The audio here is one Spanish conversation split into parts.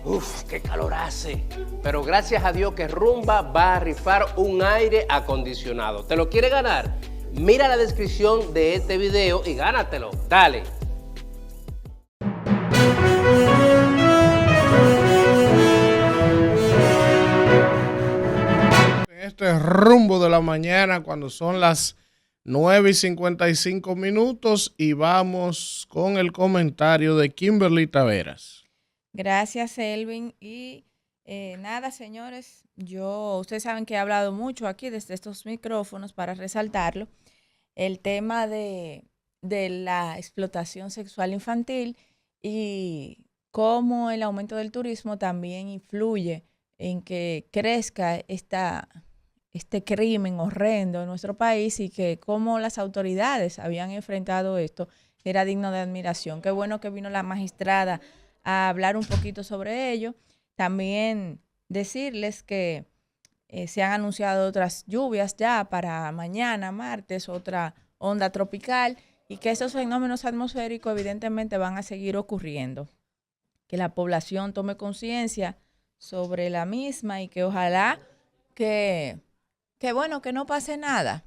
Uf, qué calor hace. Pero gracias a Dios que Rumba va a rifar un aire acondicionado. ¿Te lo quiere ganar? Mira la descripción de este video y gánatelo. Dale. En este rumbo de la mañana, cuando son las 9:55 y vamos con el comentario de Kimberly Taveras. Gracias, Elvin. Y nada, señores, ustedes saben que he hablado mucho aquí desde estos micrófonos para resaltarlo, el tema de la explotación sexual infantil y cómo el aumento del turismo también influye en que crezca este crimen horrendo en nuestro país y que cómo las autoridades habían enfrentado esto era digno de admiración. Qué bueno que vino la magistrada a hablar un poquito sobre ello. También decirles que se han anunciado otras lluvias ya para mañana, martes, otra onda tropical y que esos fenómenos atmosféricos evidentemente van a seguir ocurriendo. Que la población tome conciencia sobre la misma y que ojalá que bueno, que no pase nada,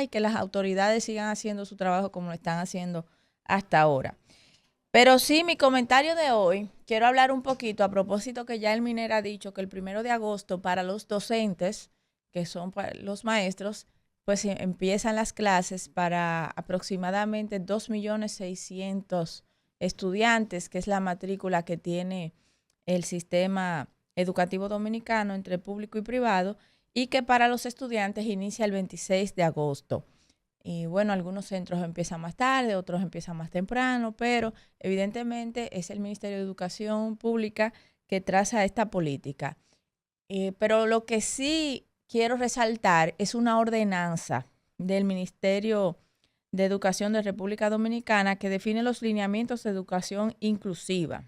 y que las autoridades sigan haciendo su trabajo como lo están haciendo hasta ahora. Pero sí, mi comentario de hoy, quiero hablar un poquito a propósito que ya el MINER ha dicho que el 1 de agosto para los docentes, que son los maestros, pues empiezan las clases para aproximadamente 2.600.000 estudiantes, que es la matrícula que tiene el sistema educativo dominicano entre público y privado, y que para los estudiantes inicia el 26 de agosto. Y bueno, algunos centros empiezan más tarde, otros empiezan más temprano, pero evidentemente es el Ministerio de Educación Pública que traza esta política. Pero lo que sí quiero resaltar es una ordenanza del Ministerio de Educación de República Dominicana que define los lineamientos de educación inclusiva.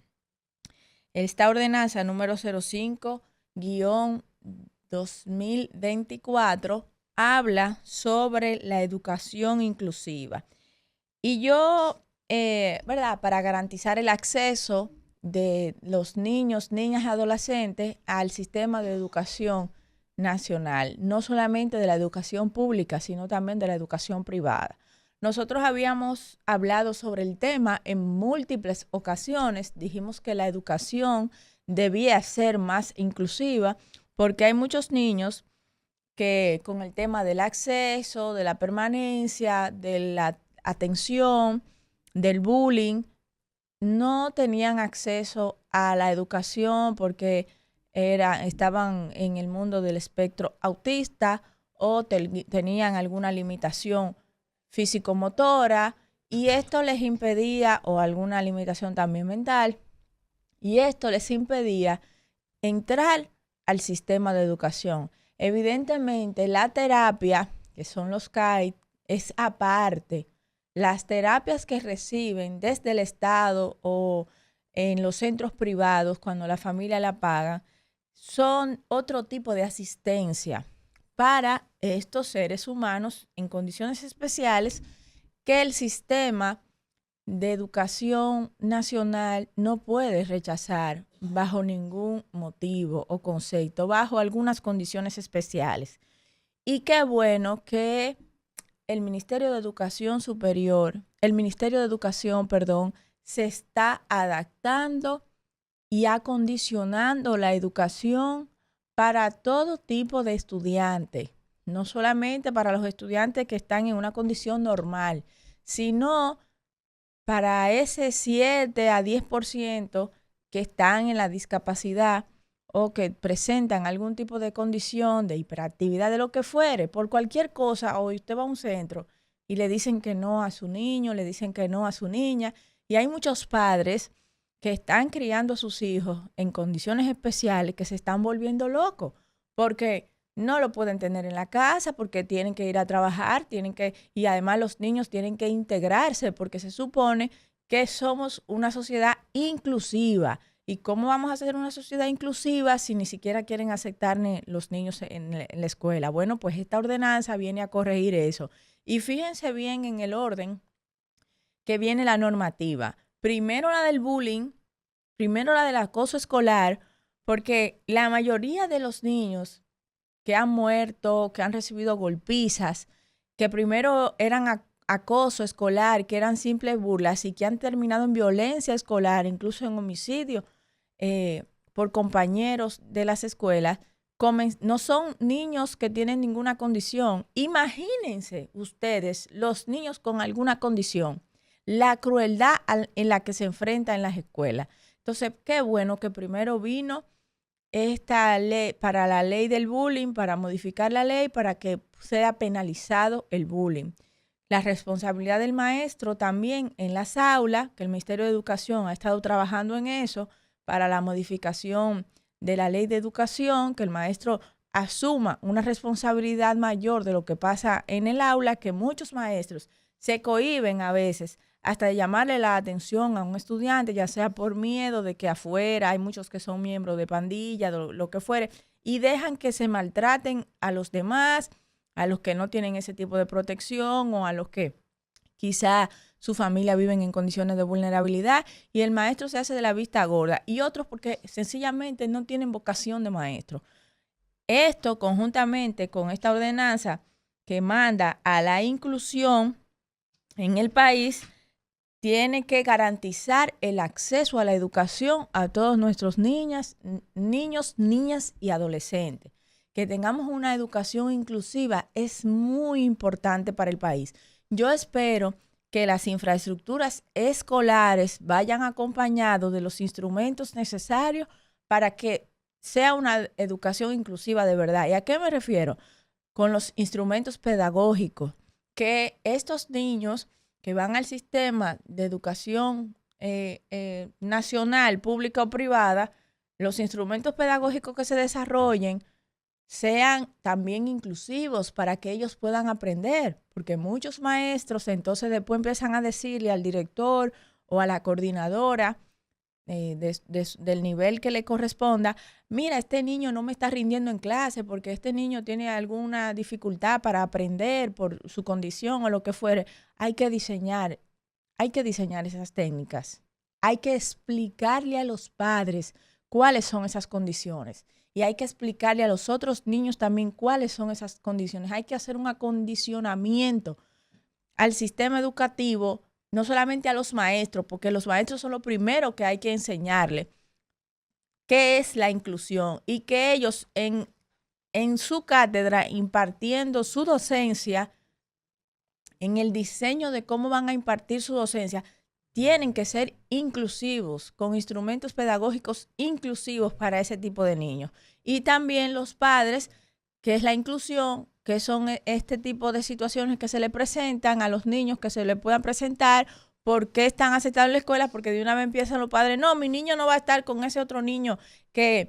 Esta ordenanza número 05-2024 habla sobre la educación inclusiva. Y yo, ¿verdad? Para garantizar el acceso de los niños, niñas y adolescentes al sistema de educación nacional, no solamente de la educación pública, sino también de la educación privada. Nosotros habíamos hablado sobre el tema en múltiples ocasiones, dijimos que la educación debía ser más inclusiva porque hay muchos niños que con el tema del acceso, de la permanencia, de la atención, del bullying, no tenían acceso a la educación porque estaban en el mundo del espectro autista o tenían alguna limitación físico-motora y esto les impedía, o alguna limitación también mental, y esto les impedía entrar al sistema de educación. Evidentemente, la terapia, que son los CAI, es aparte. Las terapias que reciben desde el Estado o en los centros privados, cuando la familia la paga, son otro tipo de asistencia para estos seres humanos en condiciones especiales que el sistema de educación nacional no puede rechazar bajo ningún motivo o concepto, bajo algunas condiciones especiales. Y qué bueno que el Ministerio de Educación Superior, el Ministerio de Educación, perdón, se está adaptando y acondicionando la educación para todo tipo de estudiantes, no solamente para los estudiantes que están en una condición normal, sino para ese 7 a 10% que están en la discapacidad o que presentan algún tipo de condición, de hiperactividad, de lo que fuere, por cualquier cosa, o usted va a un centro y le dicen que no a su niño, le dicen que no a su niña, y hay muchos padres que están criando a sus hijos en condiciones especiales que se están volviendo locos, porque no lo pueden tener en la casa, porque tienen que ir a trabajar, y además los niños tienen que integrarse, porque se supone que somos una sociedad inclusiva. ¿Y cómo vamos a ser una sociedad inclusiva si ni siquiera quieren aceptar los niños en la escuela? Bueno, pues esta ordenanza viene a corregir eso. Y fíjense bien en el orden que viene la normativa. Primero la del bullying, Primero la del acoso escolar, porque la mayoría de los niños que han muerto, que han recibido golpizas, que primero eran acoso escolar, que eran simples burlas y que han terminado en violencia escolar, incluso en homicidio por compañeros de las escuelas, no son niños que tienen ninguna condición. Imagínense ustedes los niños con alguna condición, la crueldad en la que se enfrentan en las escuelas. Entonces, qué bueno que primero vino esta ley para la ley del bullying, para modificar la ley para que sea penalizado el bullying. La responsabilidad del maestro también en las aulas, que el Ministerio de Educación ha estado trabajando en eso, para la modificación de la ley de educación, que el maestro asuma una responsabilidad mayor de lo que pasa en el aula, que muchos maestros se cohíben a veces hasta de llamarle la atención a un estudiante, ya sea por miedo de que afuera hay muchos que son miembros de pandilla, lo que fuere, y dejan que se maltraten a los demás, a los que no tienen ese tipo de protección o a los que quizá su familia viven en condiciones de vulnerabilidad y el maestro se hace de la vista gorda y otros porque sencillamente no tienen vocación de maestro. Esto conjuntamente con esta ordenanza que manda a la inclusión en el país tiene que garantizar el acceso a la educación a todos nuestros niños, niñas y adolescentes. Que tengamos una educación inclusiva es muy importante para el país. Yo espero que las infraestructuras escolares vayan acompañados de los instrumentos necesarios para que sea una educación inclusiva de verdad. ¿Y a qué me refiero? Con los instrumentos pedagógicos, que estos niños que van al sistema de educación nacional, pública o privada, los instrumentos pedagógicos que se desarrollen sean también inclusivos para que ellos puedan aprender, porque muchos maestros entonces después empiezan a decirle al director o a la coordinadora del nivel que le corresponda, mira, este niño no me está rindiendo en clase porque este niño tiene alguna dificultad para aprender por su condición o lo que fuere. Hay que diseñar esas técnicas. Hay que explicarle a los padres cuáles son esas condiciones. Y hay que explicarle a los otros niños también cuáles son esas condiciones. Hay que hacer un acondicionamiento al sistema educativo, no solamente a los maestros, porque los maestros son lo primero que hay que enseñarle qué es la inclusión y que ellos en su cátedra, impartiendo su docencia, en el diseño de cómo van a impartir su docencia, tienen que ser inclusivos, con instrumentos pedagógicos inclusivos para ese tipo de niños. Y también los padres, que es la inclusión, que son este tipo de situaciones que se le presentan a los niños, que se le puedan presentar. ¿Por qué están aceptados en la escuela? Porque de una vez empiezan los padres, no, mi niño no va a estar con ese otro niño que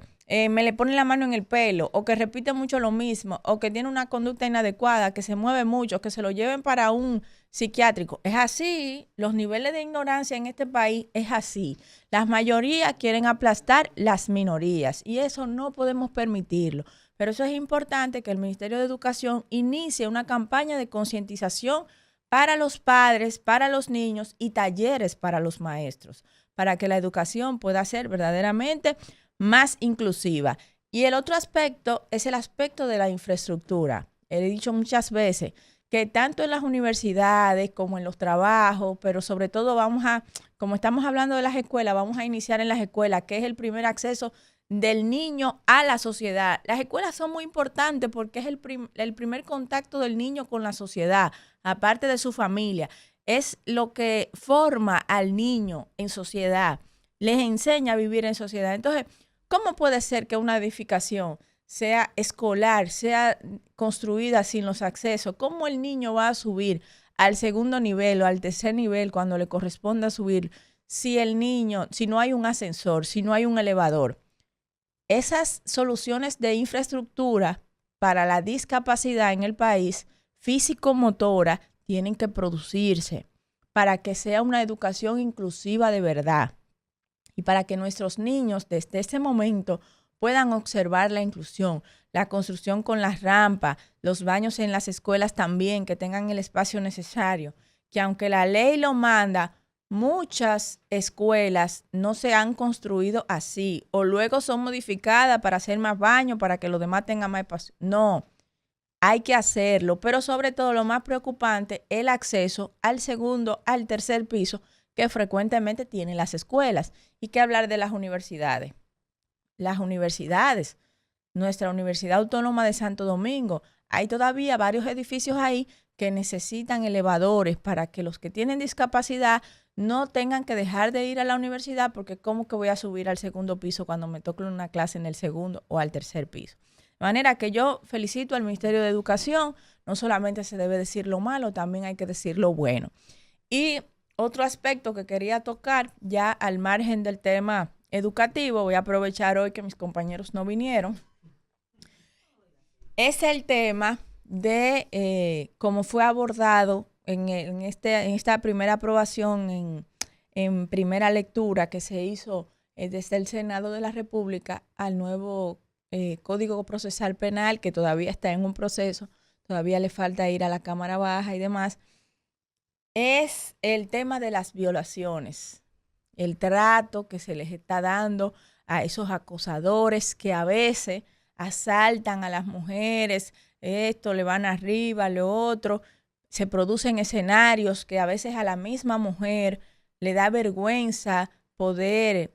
me le pone la mano en el pelo, o que repite mucho lo mismo, o que tiene una conducta inadecuada, que se mueve mucho, que se lo lleven para un psiquiátrico. Es así, los niveles de ignorancia en este país es así. Las mayorías quieren aplastar las minorías y eso no podemos permitirlo. Pero eso es importante que el Ministerio de Educación inicie una campaña de concientización para los padres, para los niños y talleres para los maestros, para que la educación pueda ser verdaderamente más inclusiva. Y el otro aspecto es el aspecto de la infraestructura. He dicho muchas veces que tanto en las universidades como en los trabajos, pero sobre todo como estamos hablando de las escuelas, vamos a iniciar en las escuelas, que es el primer acceso del niño a la sociedad. Las escuelas son muy importantes porque es el primer contacto del niño con la sociedad, aparte de su familia. Es lo que forma al niño en sociedad, les enseña a vivir en sociedad. Entonces, ¿cómo puede ser que una edificación sea escolar, sea construida sin los accesos? ¿Cómo el niño va a subir al segundo nivel o al tercer nivel cuando le corresponda subir si no hay un ascensor, si no hay un elevador? Esas soluciones de infraestructura para la discapacidad en el país, físico-motora, tienen que producirse para que sea una educación inclusiva de verdad y para que nuestros niños desde este momento puedan observar la inclusión, la construcción con las rampas, los baños en las escuelas también, que tengan el espacio necesario, que aunque la ley lo manda, muchas escuelas no se han construido así, o luego son modificadas para hacer más baños, para que los demás tengan más espacio. No, hay que hacerlo, pero sobre todo lo más preocupante, el acceso al segundo, al tercer piso, que frecuentemente tienen las escuelas. Y que hablar de las universidades. Las universidades, nuestra Universidad Autónoma de Santo Domingo, hay todavía varios edificios ahí que necesitan elevadores para que los que tienen discapacidad no tengan que dejar de ir a la universidad, porque ¿cómo que voy a subir al segundo piso cuando me toque una clase en el segundo o al tercer piso? De manera que yo felicito al Ministerio de Educación. No solamente se debe decir lo malo, también hay que decir lo bueno. Y otro aspecto que quería tocar, ya al margen del tema educativo, voy a aprovechar hoy que mis compañeros no vinieron, es el tema de cómo fue abordado en esta primera aprobación en primera lectura que se hizo desde el Senado de la República al nuevo Código Procesal Penal, que todavía está en un proceso, todavía le falta ir a la Cámara Baja y demás. Es el tema de las violaciones, el trato que se les está dando a esos acosadores que a veces asaltan a las mujeres, esto, le van arriba, lo otro. Se producen escenarios que a veces a la misma mujer le da vergüenza poder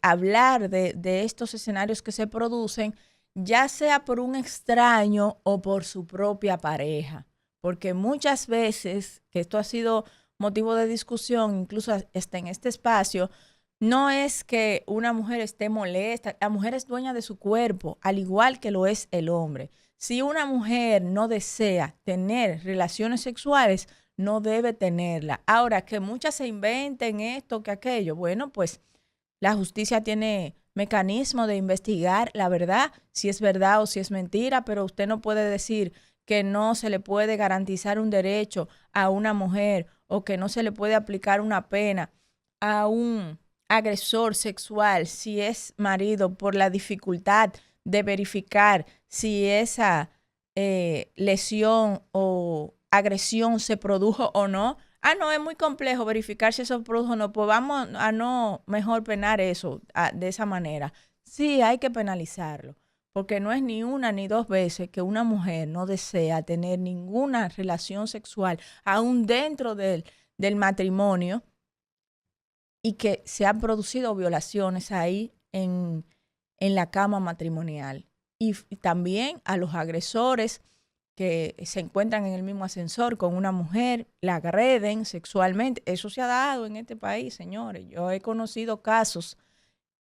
hablar de estos escenarios que se producen, ya sea por un extraño o por su propia pareja. Porque muchas veces, que esto ha sido motivo de discusión, incluso hasta en este espacio, no es que una mujer esté molesta, la mujer es dueña de su cuerpo, al igual que lo es el hombre. Si una mujer no desea tener relaciones sexuales, no debe tenerla. Ahora, que muchas se inventen esto, que aquello, bueno, pues la justicia tiene mecanismo de investigar la verdad, si es verdad o si es mentira, pero usted no puede decir que no se le puede garantizar un derecho a una mujer o que no se le puede aplicar una pena a un agresor sexual si es marido por la dificultad de verificar si esa lesión o agresión se produjo o no. No, es muy complejo verificar si eso produjo o no, pues vamos a no mejor penar eso de esa manera. Sí, hay que penalizarlo. Porque no es ni una ni dos veces que una mujer no desea tener ninguna relación sexual, aún dentro del matrimonio, y que se han producido violaciones ahí en la cama matrimonial. Y también a los agresores que se encuentran en el mismo ascensor con una mujer, la agreden sexualmente. Eso se ha dado en este país, señores. Yo he conocido casos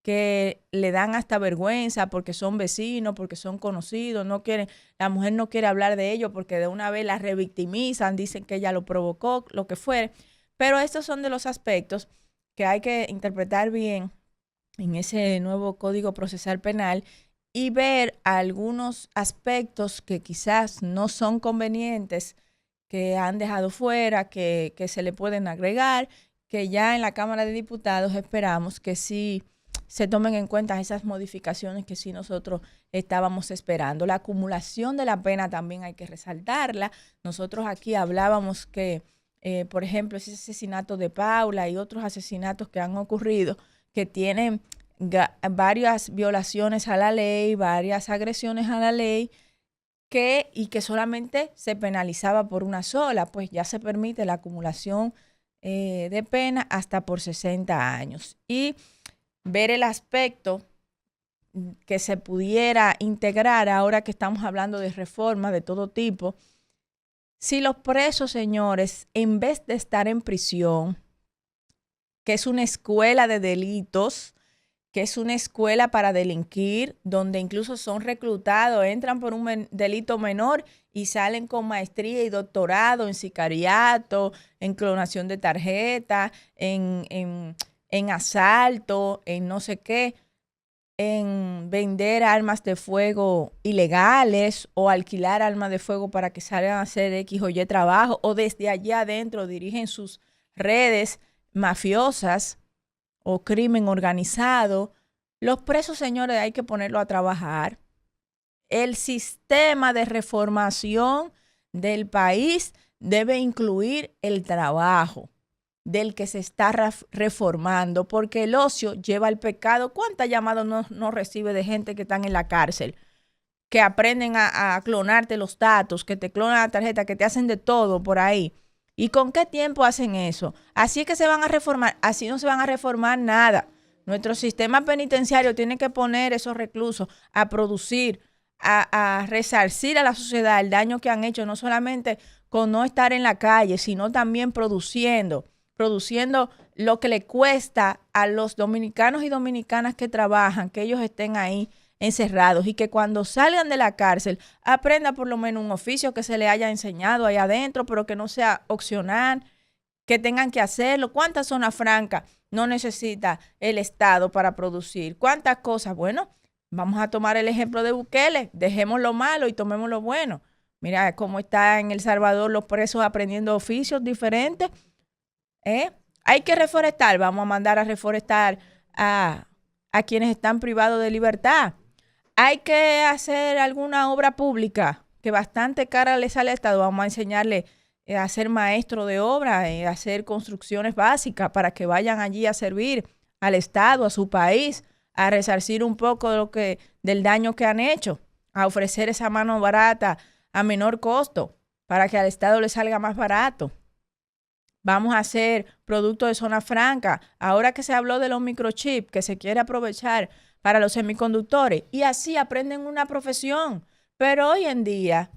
que le dan hasta vergüenza porque son vecinos, porque son conocidos, no quieren, la mujer no quiere hablar de ello porque de una vez la revictimizan, dicen que ella lo provocó, lo que fuere. Pero estos son de los aspectos que hay que interpretar bien en ese nuevo Código Procesal Penal y ver algunos aspectos que quizás no son convenientes, que han dejado fuera, que se le pueden agregar, que ya en la Cámara de Diputados esperamos que sí se tomen en cuenta esas modificaciones que sí nosotros estábamos esperando. La acumulación de la pena también hay que resaltarla. Nosotros aquí hablábamos que, por ejemplo, ese asesinato de Paula y otros asesinatos que han ocurrido, que tienen varias violaciones a la ley, varias agresiones a la ley, y que solamente se penalizaba por una sola, pues ya se permite la acumulación de pena hasta por 60 años. Y ver el aspecto que se pudiera integrar ahora que estamos hablando de reformas de todo tipo. Si los presos, señores, en vez de estar en prisión, que es una escuela de delitos, que es una escuela para delinquir, donde incluso son reclutados, entran por un delito menor y salen con maestría y doctorado en sicariato, en clonación de tarjeta, en asalto, en no sé qué, en vender armas de fuego ilegales o alquilar armas de fuego para que salgan a hacer X o Y trabajo, o desde allá adentro dirigen sus redes mafiosas o crimen organizado. Los presos, señores, hay que ponerlo a trabajar. El sistema de reformación del país debe incluir el trabajo. del que se está reformando, porque el ocio lleva al pecado. ¿Cuántas llamadas no recibe de gente que están en la cárcel? Que aprenden a clonarte los datos, que te clonan la tarjeta, que te hacen de todo por ahí. ¿Y con qué tiempo hacen eso? Así es que se van a reformar, así no se van a reformar nada. Nuestro sistema penitenciario tiene que poner esos reclusos a producir, a resarcir a la sociedad el daño que han hecho, no solamente con no estar en la calle, sino también produciendo lo que le cuesta a los dominicanos y dominicanas que trabajan, que ellos estén ahí encerrados y que cuando salgan de la cárcel aprendan por lo menos un oficio que se le haya enseñado ahí adentro, pero que no sea opcional, que tengan que hacerlo. ¿Cuántas zonas francas no necesita el Estado para producir? ¿Cuántas cosas? Bueno, vamos a tomar el ejemplo de Bukele, dejemos lo malo y tomemos lo bueno. Mira cómo está en El Salvador los presos aprendiendo oficios diferentes. Hay que reforestar, vamos a mandar a reforestar a quienes están privados de libertad. Hay que hacer alguna obra pública que bastante cara le sale al Estado, vamos a enseñarle a ser maestro de obra, a hacer construcciones básicas para que vayan allí a servir al Estado, a su país, a resarcir un poco del daño que han hecho, a ofrecer esa mano barata a menor costo para que al Estado le salga más barato. Vamos a hacer productos de zona franca. Ahora que se habló de los microchips, que se quiere aprovechar para los semiconductores, y así aprenden una profesión. Pero hoy en día,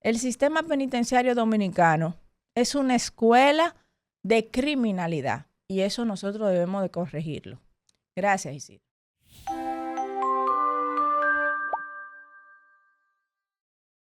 el sistema penitenciario dominicano es una escuela de criminalidad, y eso nosotros debemos de corregirlo. Gracias, Isidro.